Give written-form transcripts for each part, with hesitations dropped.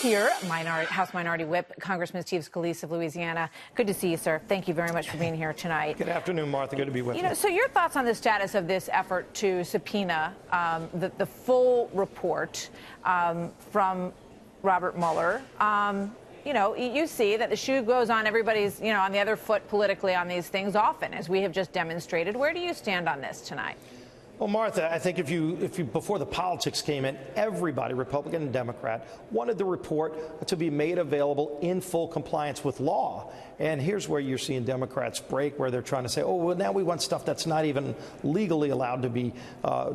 here, House Minority Whip, Congressman Steve Scalise of Louisiana. Good to see you, sir. Thank you very much for being here tonight. Good afternoon, Martha. Good to be with you. So your thoughts on the status of this effort to subpoena the full report from Robert Mueller? You see that the shoe goes on everybody's, on the other foot politically on these things often, as we have just demonstrated. Where do you stand on this tonight? Well, Martha, I think if you before the politics came in, everybody, Republican and Democrat, wanted the report to be made available in full compliance with law. And here's where you're seeing Democrats break, where they're trying to say, oh, well, now we want stuff that's not even legally allowed to be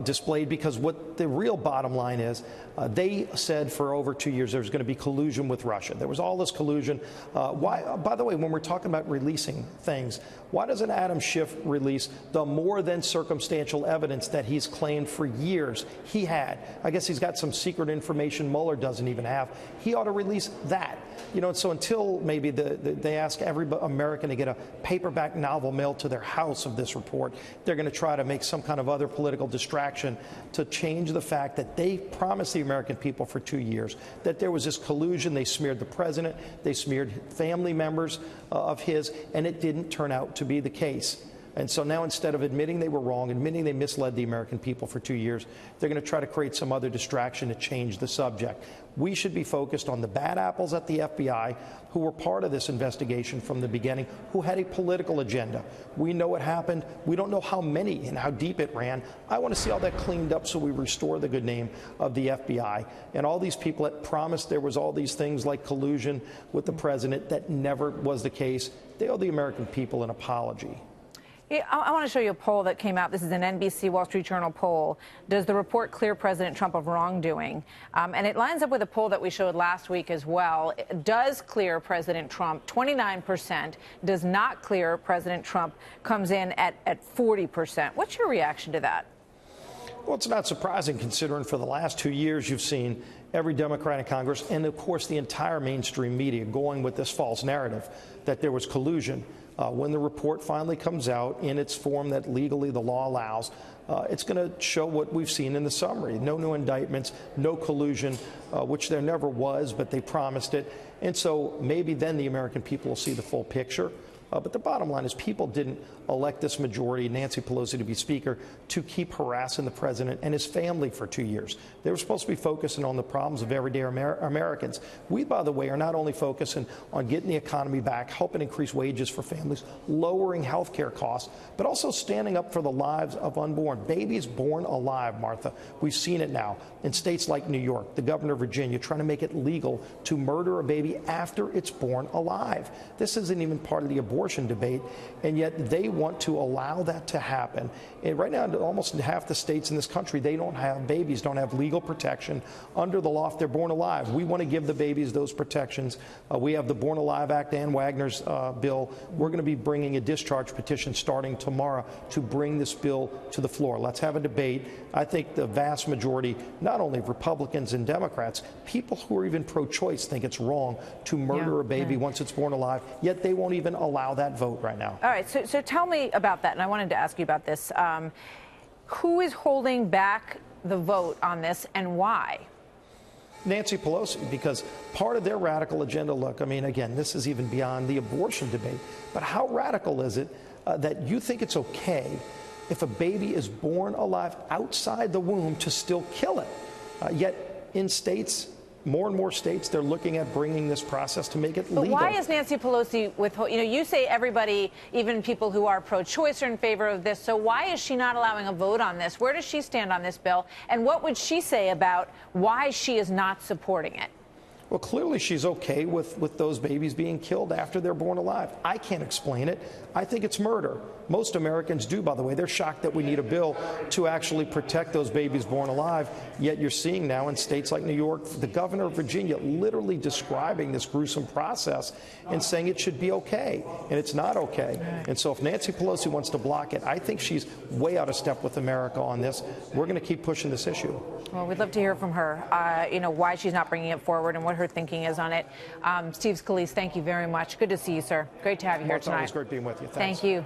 displayed, because what the real bottom line is, they said for over 2 years there's going to be collusion with Russia. There was all this collusion. Why? By the way, when we're talking about releasing things, why doesn't Adam Schiff release the more than circumstantial evidence that he's claimed for years he had? I guess he's got some secret information Mueller doesn't even have. He ought to release that. So until maybe they ask every American to get a paperback novel mailed to their house of this report, they're going to try to make some kind of other political distraction to change the fact that they promised the American people for 2 years that there was this collusion. They smeared the president, they smeared family members of his, and it didn't turn out to be the case. And so now, instead of admitting they were wrong, admitting they misled the American people for 2 years, they're going to try to create some other distraction to change the subject. We should be focused on the bad apples at the FBI who were part of this investigation from the beginning, who had a political agenda. We know what happened. We don't know how many and how deep it ran. I want to see all that cleaned up so we restore the good name of the FBI. And all these people that promised there was all these things like collusion with the president that never was the case, they owe the American people an apology. I want to show you a poll that came out. This is an NBC Wall Street Journal poll. Does the report clear President Trump of wrongdoing? And it lines up with a poll that we showed last week as well. It does clear President Trump, 29%. Does not clear President Trump, comes in at 40%. What's your reaction to that? Well, it's not surprising, considering for the last 2 years you've seen every Democrat in Congress and, of course, the entire mainstream media going with this false narrative that there was collusion. When the report finally comes out in its form that legally the law allows, it's going to show what we've seen in the summary. No new indictments, no collusion, which there never was, but they promised it. And so maybe then the American people will see the full picture. But the bottom line is people didn't elect this majority, Nancy Pelosi, to be Speaker, to keep harassing the president and his family for 2 years. They were supposed to be focusing on the problems of everyday Americans. We, by the way, are not only focusing on getting the economy back, helping increase wages for families, lowering health care costs, but also standing up for the lives of unborn babies born alive, Martha. We've seen it now in states like New York, the governor of Virginia, trying to make it legal to murder a baby after it's born alive. This isn't even part of the abortion debate, and yet they want to allow that to happen. And right now, almost half the states in this country, babies don't have legal protection under the law if they're born alive. We want to give the babies those protections. We have the Born Alive Act, Ann Wagner's bill. We're going to be bringing a discharge petition starting tomorrow to bring this bill to the floor. Let's have a debate. I think the vast majority, not only of Republicans and Democrats, people who are even pro-choice think it's wrong to murder a baby once it's born alive, yet they won't even allow that vote right now. All right, so tell me about that, and I wanted to ask you about this. Who is holding back the vote on this, and why? Nancy Pelosi, because part of their radical agenda, look, I mean, again, this is even beyond the abortion debate, but how radical is it that you think it's okay if a baby is born alive outside the womb to still kill it? Yet in states, more and more states, they're looking at bringing this process to make it legal. But why is Nancy Pelosi withholding? You say everybody, even people who are pro-choice, are in favor of this. So why is she not allowing a vote on this? Where does she stand on this bill? And what would she say about why she is not supporting it? Well, clearly she's okay with those babies being killed after they're born alive. I can't explain it. I think it's murder. Most Americans do, by the way. They're shocked that we need a bill to actually protect those babies born alive. Yet you're seeing now in states like New York, the governor of Virginia literally describing this gruesome process and saying it should be okay. And it's not okay. And so if Nancy Pelosi wants to block it, I think she's way out of step with America on this. We're going to keep pushing this issue. Well, we'd love to hear from her, why she's not bringing it forward and what her thinking is on it. Steve Scalise, thank you very much. Good to see you, sir. Great to have you here tonight. It's great being with you. Thanks. Thank you.